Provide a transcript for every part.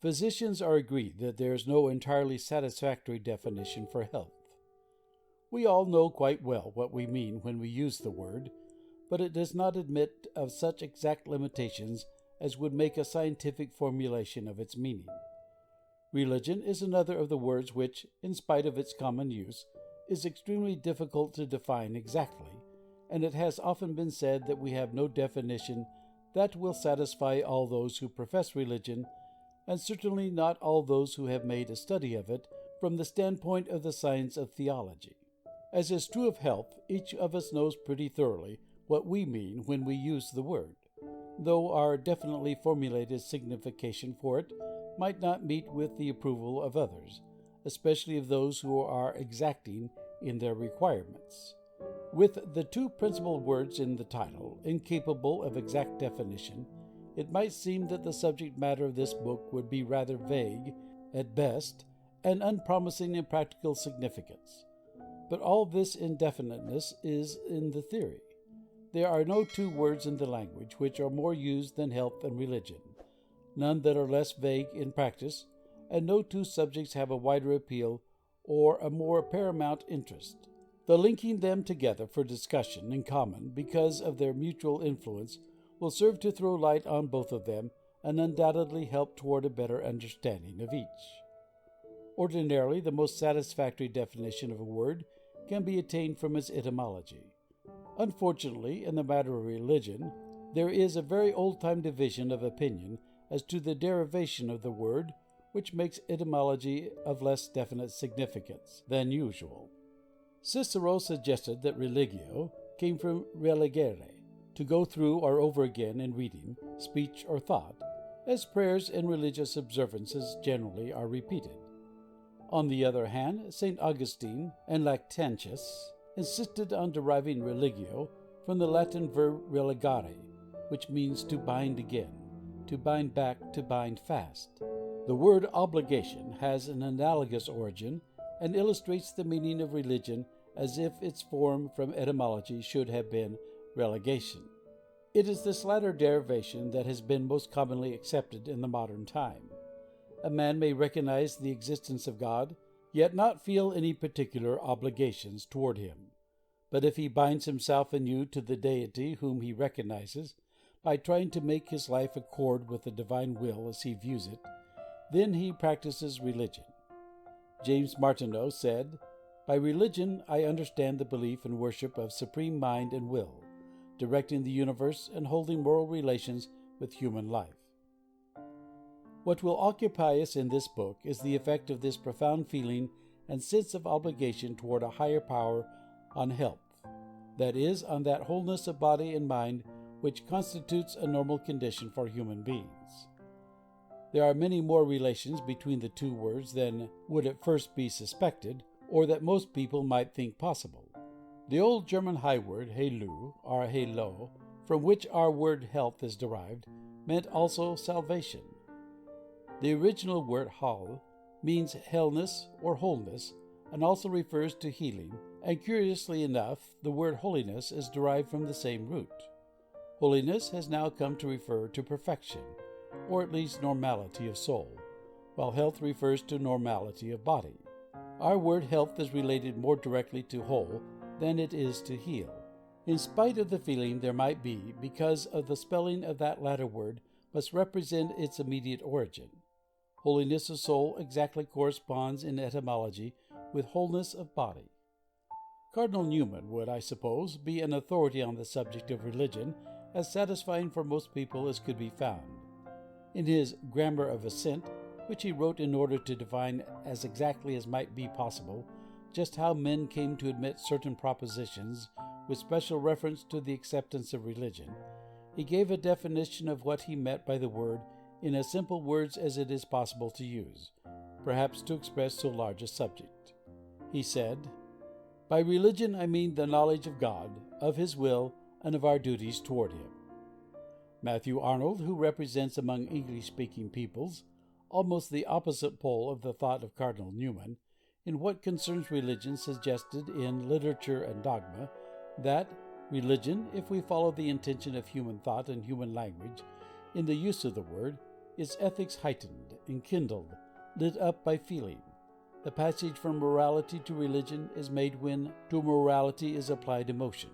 Physicians are agreed that there is no entirely satisfactory definition for health. We all know quite well what we mean when we use the word, but it does not admit of such exact limitations as would make a scientific formulation of its meaning. Religion is another of the words which, in spite of its common use, is extremely difficult to define exactly, and it has often been said that we have no definition that will satisfy all those who profess religion, and certainly not all those who have made a study of it from the standpoint of the science of theology. As is true of health, each of us knows pretty thoroughly what we mean when we use the word, though our definitely formulated signification for it might not meet with the approval of others, especially of those who are exacting in their requirements. With the two principal words in the title incapable of exact definition, it might seem that the subject matter of this book would be rather vague at best and unpromising in practical significance. But all this indefiniteness is in the theory. There are no two words in the language which are more used than health and religion, none that are less vague in practice, and no two subjects have a wider appeal or a more paramount interest. The linking them together for discussion in common because of their mutual influence will serve to throw light on both of them and undoubtedly help toward a better understanding of each. Ordinarily, the most satisfactory definition of a word can be attained from its etymology. Unfortunately, in the matter of religion, there is a very old-time division of opinion as to the derivation of the word, which makes etymology of less definite significance than usual. Cicero suggested that religio came from religere, to go through or over again in reading, speech, or thought, as prayers and religious observances generally are repeated. On the other hand, St. Augustine and Lactantius insisted on deriving religio from the Latin verb religare, which means to bind again, to bind back, to bind fast. The word obligation has an analogous origin and illustrates the meaning of religion as if its form from etymology should have been relegation. It is this latter derivation that has been most commonly accepted in the modern time. A man may recognize the existence of God, yet not feel any particular obligations toward him. But if he binds himself anew to the deity whom he recognizes, by trying to make his life accord with the divine will as he views it, then he practices religion. James Martineau said, "By religion I understand the belief and worship of supreme mind and will, directing the universe and holding moral relations with human life." What will occupy us in this book is the effect of this profound feeling and sense of obligation toward a higher power on health, that is, on that wholeness of body and mind which constitutes a normal condition for human beings. There are many more relations between the two words than would at first be suspected, or that most people might think possible. The old German high word Heilung, or Heilo, from which our word health is derived, meant also salvation. The original word Heil means hellness or wholeness, and also refers to healing, and curiously enough, the word holiness is derived from the same root. Holiness has now come to refer to perfection, or at least normality of soul, while health refers to normality of body. Our word health is related more directly to whole than it is to heal, in spite of the feeling there might be because of the spelling of that latter word must represent its immediate origin. Holiness of soul exactly corresponds in etymology with wholeness of body. Cardinal Newman would, I suppose, be an authority on the subject of religion as satisfying for most people as could be found. In his Grammar of Assent, which he wrote in order to define as exactly as might be possible just how men came to admit certain propositions with special reference to the acceptance of religion, he gave a definition of what he meant by the word in as simple words as it is possible to use, perhaps to express so large a subject. He said, "By religion I mean the knowledge of God, of His will, and of our duties toward Him." Matthew Arnold, who represents among English-speaking peoples almost the opposite pole of the thought of Cardinal Newman, in what concerns religion suggested in Literature and Dogma that religion, if we follow the intention of human thought and human language in the use of the word, its ethics heightened, enkindled, lit up by feeling. The passage from morality to religion is made when to morality is applied emotion.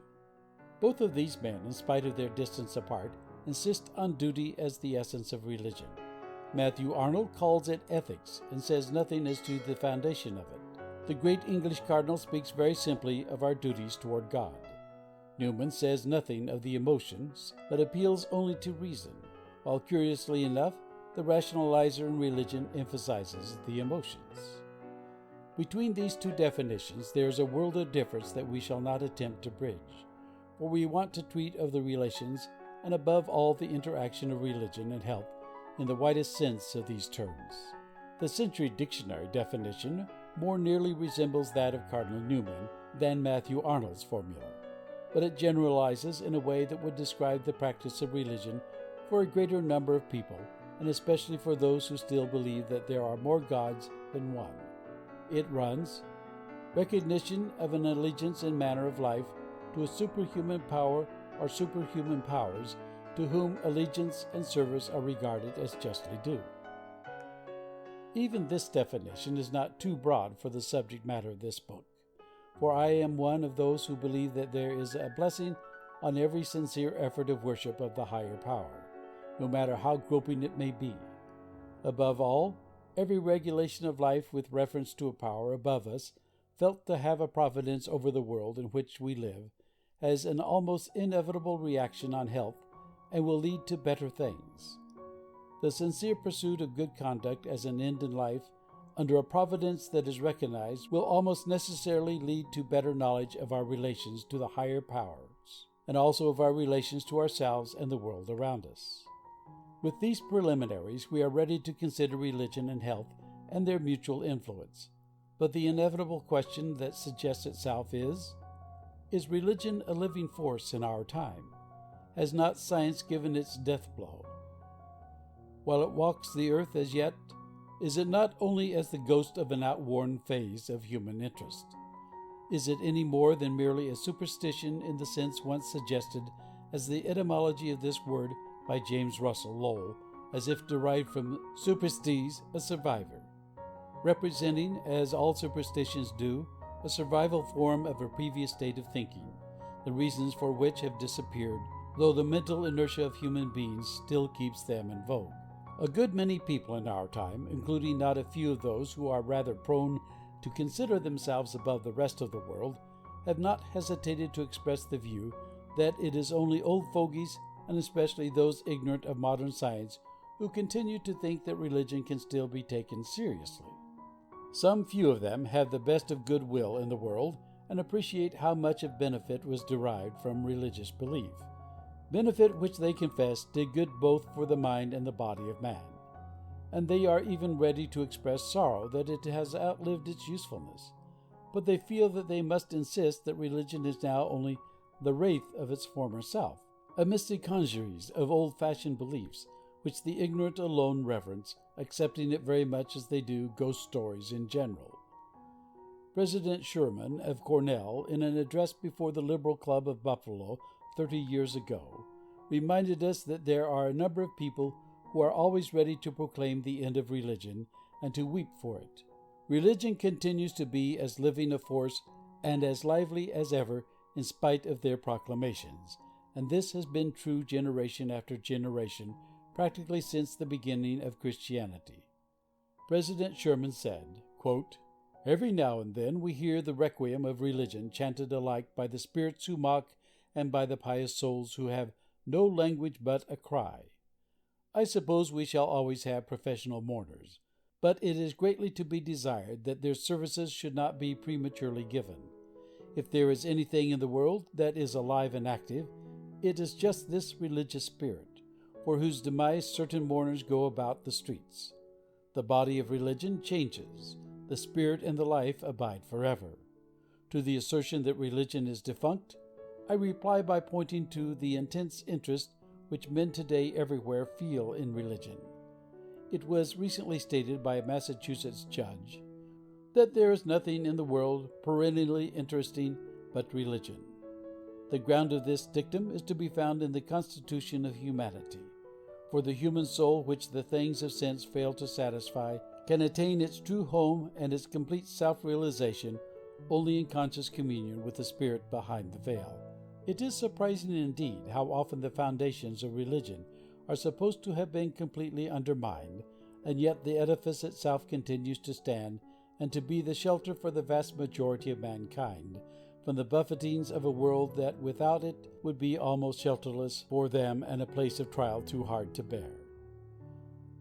Both of these men, in spite of their distance apart, insist on duty as the essence of religion. Matthew Arnold calls it ethics and says nothing as to the foundation of it. The great English cardinal speaks very simply of our duties toward God. Newman says nothing of the emotions, but appeals only to reason, while curiously enough, the rationalizer in religion emphasizes the emotions. Between these two definitions, there is a world of difference that we shall not attempt to bridge, for we want to treat of the relations and above all the interaction of religion and health in the widest sense of these terms. The Century Dictionary definition more nearly resembles that of Cardinal Newman than Matthew Arnold's formula, but it generalizes in a way that would describe the practice of religion for a greater number of people, and especially for those who still believe that there are more gods than one. It runs, recognition of an allegiance and manner of life to a superhuman power or superhuman powers to whom allegiance and service are regarded as justly due. Even this definition is not too broad for the subject matter of this book, for I am one of those who believe that there is a blessing on every sincere effort of worship of the higher power, no matter how groping it may be. Above all, every regulation of life with reference to a power above us, felt to have a providence over the world in which we live, has an almost inevitable reaction on health and will lead to better things. The sincere pursuit of good conduct as an end in life, under a providence that is recognized, will almost necessarily lead to better knowledge of our relations to the higher powers, and also of our relations to ourselves and the world around us. With these preliminaries, we are ready to consider religion and health and their mutual influence. But the inevitable question that suggests itself is religion a living force in our time? Has not science given its death blow? While it walks the earth as yet, is it not only as the ghost of an outworn phase of human interest? Is it any more than merely a superstition in the sense once suggested as the etymology of this word by James Russell Lowell, as if derived from superstes, a survivor, representing, as all superstitions do, a survival form of a previous state of thinking, the reasons for which have disappeared, though the mental inertia of human beings still keeps them in vogue. A good many people in our time, including not a few of those who are rather prone to consider themselves above the rest of the world, have not hesitated to express the view that it is only old fogies, and especially those ignorant of modern science, who continue to think that religion can still be taken seriously. Some few of them have the best of goodwill in the world and appreciate how much of benefit was derived from religious belief, benefit which they confess did good both for the mind and the body of man. And they are even ready to express sorrow that it has outlived its usefulness, but they feel that they must insist that religion is now only the wraith of its former self, a misty congeries of old-fashioned beliefs, which the ignorant alone reverence, accepting it very much as they do ghost stories in general. President Sherman of Cornell, in an address before the Liberal Club of Buffalo 30 years ago, reminded us that there are a number of people who are always ready to proclaim the end of religion and to weep for it. Religion continues to be as living a force and as lively as ever in spite of their proclamations, and this has been true generation after generation, practically since the beginning of Christianity. President Sherman said, quote, "Every now and then we hear the requiem of religion chanted alike by the spirits who mock and by the pious souls who have no language but a cry. I suppose we shall always have professional mourners, but it is greatly to be desired that their services should not be prematurely given. If there is anything in the world that is alive and active, it is just this religious spirit, for whose demise certain mourners go about the streets. The body of religion changes, the spirit and the life abide forever. To the assertion that religion is defunct, I reply by pointing to the intense interest which men today everywhere feel in religion. It was recently stated by a Massachusetts judge that there is nothing in the world perennially interesting but religion. The ground of this dictum is to be found in the constitution of humanity, For the human soul, which the things of sense fail to satisfy, can attain its true home and its complete self-realization only in conscious communion with the Spirit behind the veil. It is surprising indeed how often the foundations of religion are supposed to have been completely undermined, and yet the edifice itself continues to stand and to be the shelter for the vast majority of mankind from the buffetings of a world that without it would be almost shelterless for them and a place of trial too hard to bear.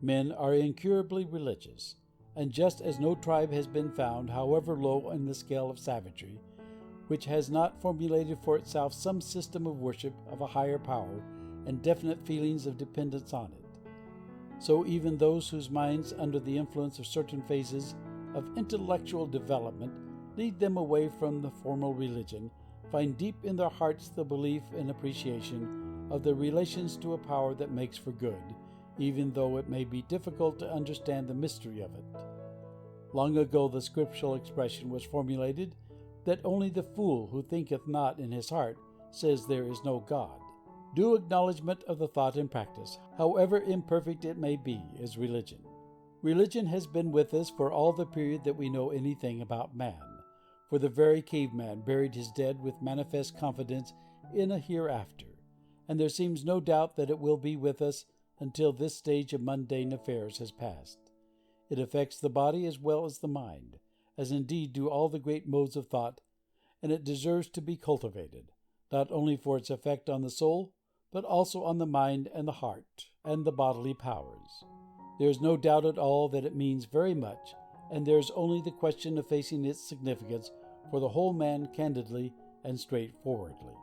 Men are incurably religious, and just as no tribe has been found, however low in the scale of savagery, which has not formulated for itself some system of worship of a higher power and definite feelings of dependence on it, so even those whose minds, under the influence of certain phases of intellectual development, lead them away from the formal religion, find deep in their hearts the belief and appreciation of their relations to a power that makes for good, even though it may be difficult to understand the mystery of it. Long ago the scriptural expression was formulated that only the fool who thinketh not in his heart says there is no God. Due acknowledgement of the thought and practice, however imperfect it may be, is religion. Religion has been with us for all the period that we know anything about man, for the very caveman buried his dead with manifest confidence in a hereafter, and there seems no doubt that it will be with us until this stage of mundane affairs has passed. It affects the body as well as the mind, as indeed do all the great modes of thought, and it deserves to be cultivated, not only for its effect on the soul, but also on the mind and the heart and the bodily powers. There is no doubt at all that it means very much, and there is only the question of facing its significance for the whole man candidly and straightforwardly.